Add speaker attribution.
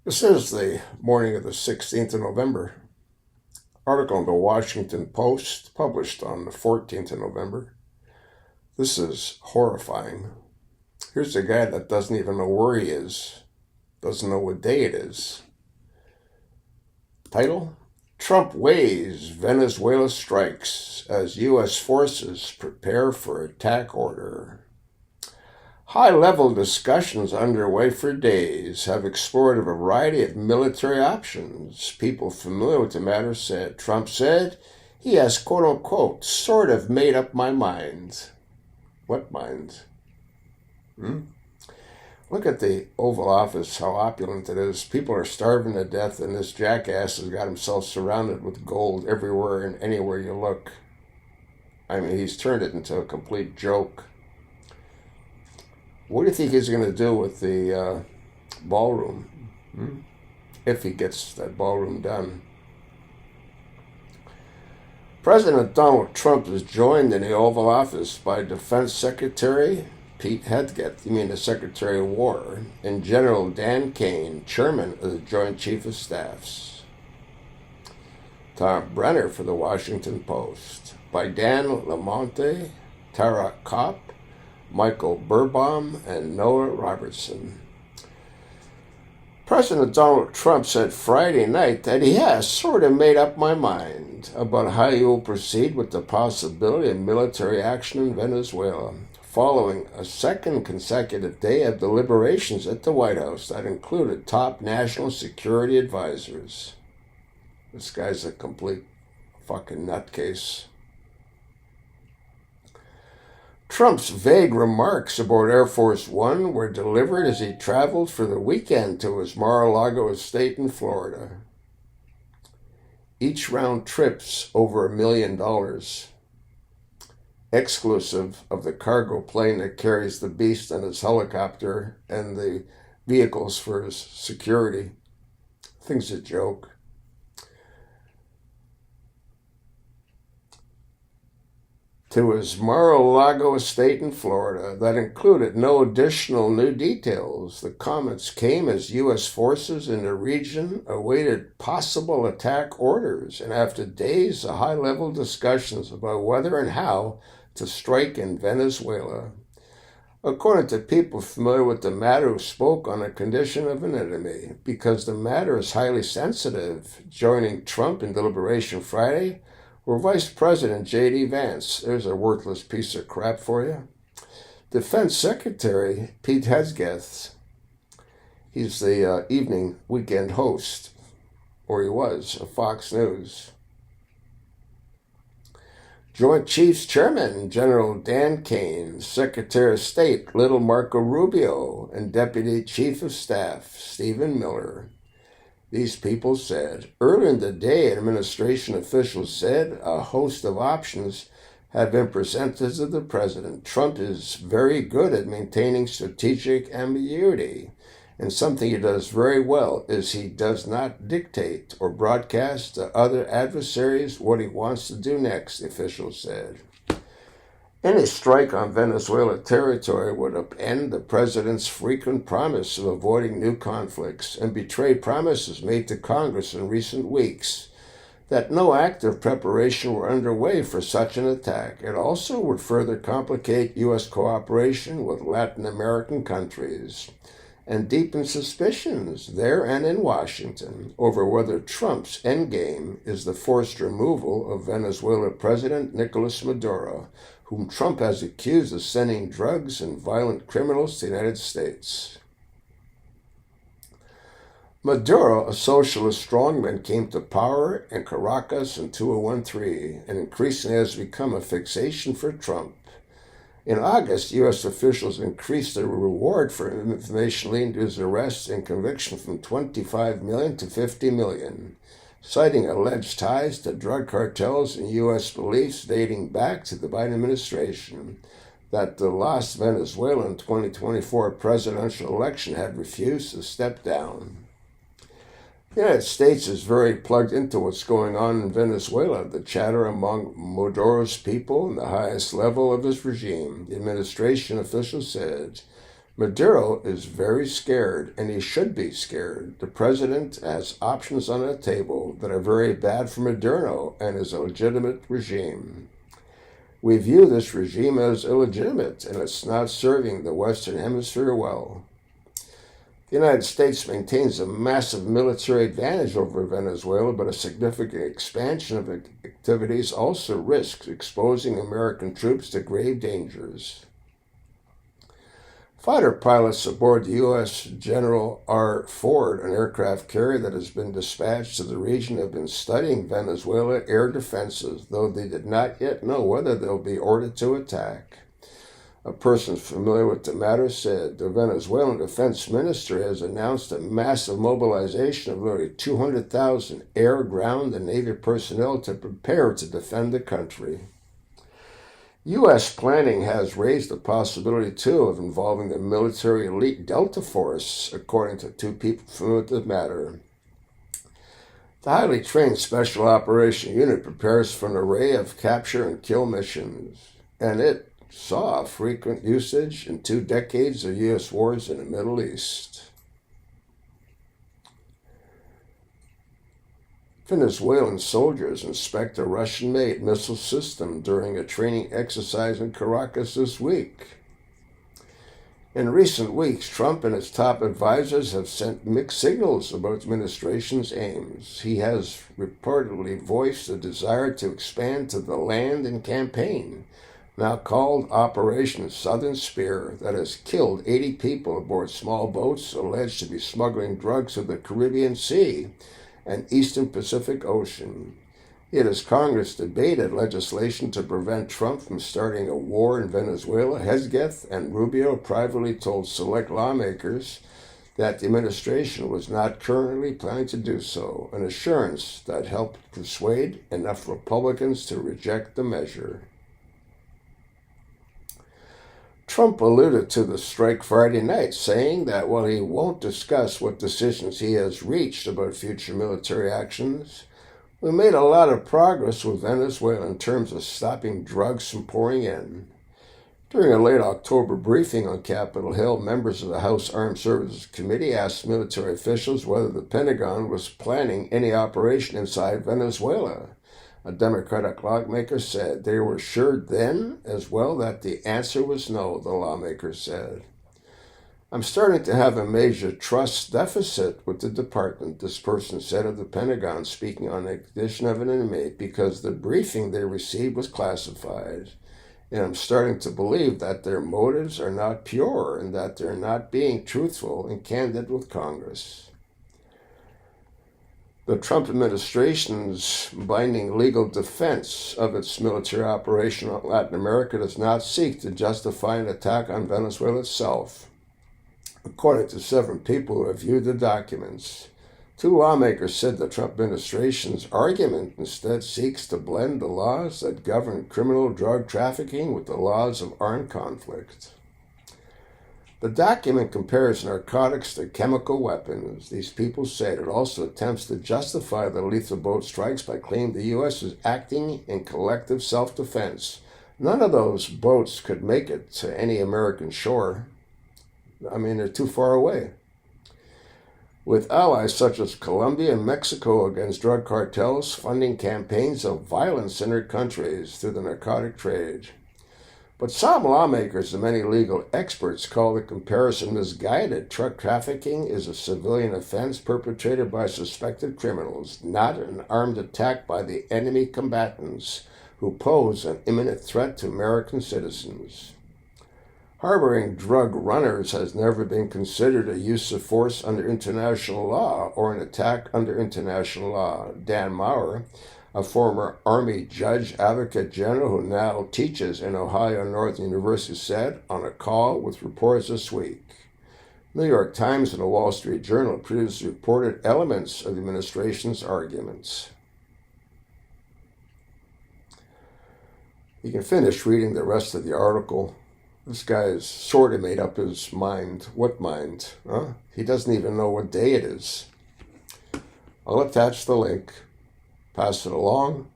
Speaker 1: This is the morning of the 16th of November. Article in the Washington Post, published on the 14th of November. This is horrifying. Here's a guy that doesn't even know where he is, doesn't know what day it is. Title: Trump weighs Venezuela strikes as U.S. forces prepare for attack order. High-level discussions underway for days have explored a variety of military options. People familiar with the matter said. Trump said he has, quote-unquote, sort of made up my mind. What mind? Look at the Oval Office, how opulent it is. People are starving to death, and this jackass has got himself surrounded with gold everywhere and anywhere you look. I mean, he's turned it into a complete joke. What do you think he's going to do with the ballroom? If he gets that ballroom done. President Donald Trump is joined in the Oval Office by Defense Secretary Pete Hegseth, the Secretary of War, and General Dan Kane, Chairman of the Joint Chief of Staffs. Tom Brenner for the Washington Post, by Dan Lamonte, Tara Kopp, Michael Burbaum, and Noah Robertson. President Donald Trump said Friday night that he has sort of made up my mind about how he will proceed with the possibility of military action in Venezuela, following a second consecutive day of deliberations at the White House that included top national security advisors. This guy's a complete fucking nutcase. Trump's vague remarks about Air Force One were delivered as he traveled for the weekend to his Mar-a-Lago estate in Florida. Each round trip's over $1 million, exclusive of the cargo plane that carries the beast and his helicopter and the vehicles for his security. Thing's a joke. To his Mar-a-Lago estate in Florida that included no additional new details. The comments came as U.S. forces in the region awaited possible attack orders, and after days of high-level discussions about whether and how to strike in Venezuela. According to people familiar with the matter who spoke on the condition of an enemy, because the matter is highly sensitive, joining Trump in deliberation Friday were Vice President J.D. Vance, there's a worthless piece of crap for you, Defense Secretary Pete Hegseth, he's the evening weekend host, or he was, of Fox News, Joint Chiefs Chairman General Dan Kane, Secretary of State Little Marco Rubio, and Deputy Chief of Staff Stephen Miller. These people said. Earlier in the day, administration officials said a host of options have been presented to the president. Trump is very good at maintaining strategic ambiguity, and something he does very well is he does not dictate or broadcast to other adversaries what he wants to do next, the officials said. Any strike on Venezuela territory would upend the president's frequent promise of avoiding new conflicts and betray promises made to Congress in recent weeks that no active preparation were underway for such an attack. It also would further complicate U.S. cooperation with Latin American countries and deepen suspicions there and in Washington over whether Trump's endgame is the forced removal of Venezuela President Nicolas Maduro, whom Trump has accused of sending drugs and violent criminals to the United States. Maduro, a socialist strongman, came to power in Caracas in 2013 and increasingly has become a fixation for Trump. In August, U.S. officials increased the reward for information leading to his arrest and conviction from $25 million to $50 million. Citing alleged ties to drug cartels and U.S. beliefs dating back to the Biden administration that the lost Venezuelan 2024 presidential election had refused to step down. The United States is very plugged into what's going on in Venezuela, the chatter among Maduro's people and the highest level of his regime, the administration official said. Maduro is very scared, and he should be scared. The president has options on the table that are very bad for Maduro and his illegitimate regime. We view this regime as illegitimate, and it's not serving the Western Hemisphere well. The United States maintains a massive military advantage over Venezuela, but a significant expansion of activities also risks exposing American troops to grave dangers. Fighter pilots aboard the U.S. General R. Ford, an aircraft carrier that has been dispatched to the region, have been studying Venezuela air defenses, though they did not yet know whether they'll be ordered to attack. A person familiar with the matter said the Venezuelan defense minister has announced a massive mobilization of nearly 200,000 air, ground, and Navy personnel to prepare to defend the country. U.S. planning has raised the possibility, too, of involving the military elite Delta Force, according to two people familiar with the matter. The highly trained Special Operation Unit prepares for an array of capture and kill missions, and it saw frequent usage in 2 decades of U.S. wars in the Middle East. Venezuelan soldiers inspect a Russian-made missile system during a training exercise in Caracas this week. In recent weeks, Trump and his top advisors have sent mixed signals about the administration's aims. He has reportedly voiced a desire to expand to the land and campaign, now called Operation Southern Spear, that has killed 80 people aboard small boats alleged to be smuggling drugs to the Caribbean Sea and Eastern Pacific Ocean. Yet as Congress debated legislation to prevent Trump from starting a war in Venezuela, Hesketh and Rubio privately told select lawmakers that the administration was not currently planning to do so, an assurance that helped persuade enough Republicans to reject the measure. Trump alluded to the strike Friday night, saying that while he won't discuss what decisions he has reached about future military actions, we made a lot of progress with Venezuela in terms of stopping drugs from pouring in. During a late October briefing on Capitol Hill, members of the House Armed Services Committee asked military officials whether the Pentagon was planning any operation inside Venezuela. A Democratic lawmaker said they were sure then as well that the answer was no, the lawmaker said. I'm starting to have a major trust deficit with the department, this person said of the Pentagon, speaking on the condition of an inmate, because the briefing they received was classified. And I'm starting to believe that their motives are not pure and that they're not being truthful and candid with Congress. The Trump administration's binding legal defense of its military operation in Latin America does not seek to justify an attack on Venezuela itself, according to several people who have viewed the documents. 2 lawmakers said the Trump administration's argument instead seeks to blend the laws that govern criminal drug trafficking with the laws of armed conflict. The document compares narcotics to chemical weapons. These people said it also attempts to justify the lethal boat strikes by claiming the U.S. is acting in collective self-defense. None of those boats could make it to any American shore. They're too far away. With allies such as Colombia and Mexico against drug cartels funding campaigns of violence in their countries through the narcotic trade. But some lawmakers and many legal experts call the comparison misguided. Drug trafficking is a civilian offense perpetrated by suspected criminals, not an armed attack by the enemy combatants who pose an imminent threat to American citizens. Harboring drug runners has never been considered a use of force under international law or an attack under international law. Dan Maurer, a former Army judge advocate general who now teaches in Ohio Northern University, said on a call with reporters this week. New York Times and the Wall Street Journal produced reported elements of the administration's arguments. You can finish reading the rest of the article. This guy's sort of made up his mind. What mind? Huh? He doesn't even know what day it is. I'll attach the link. Pass it along.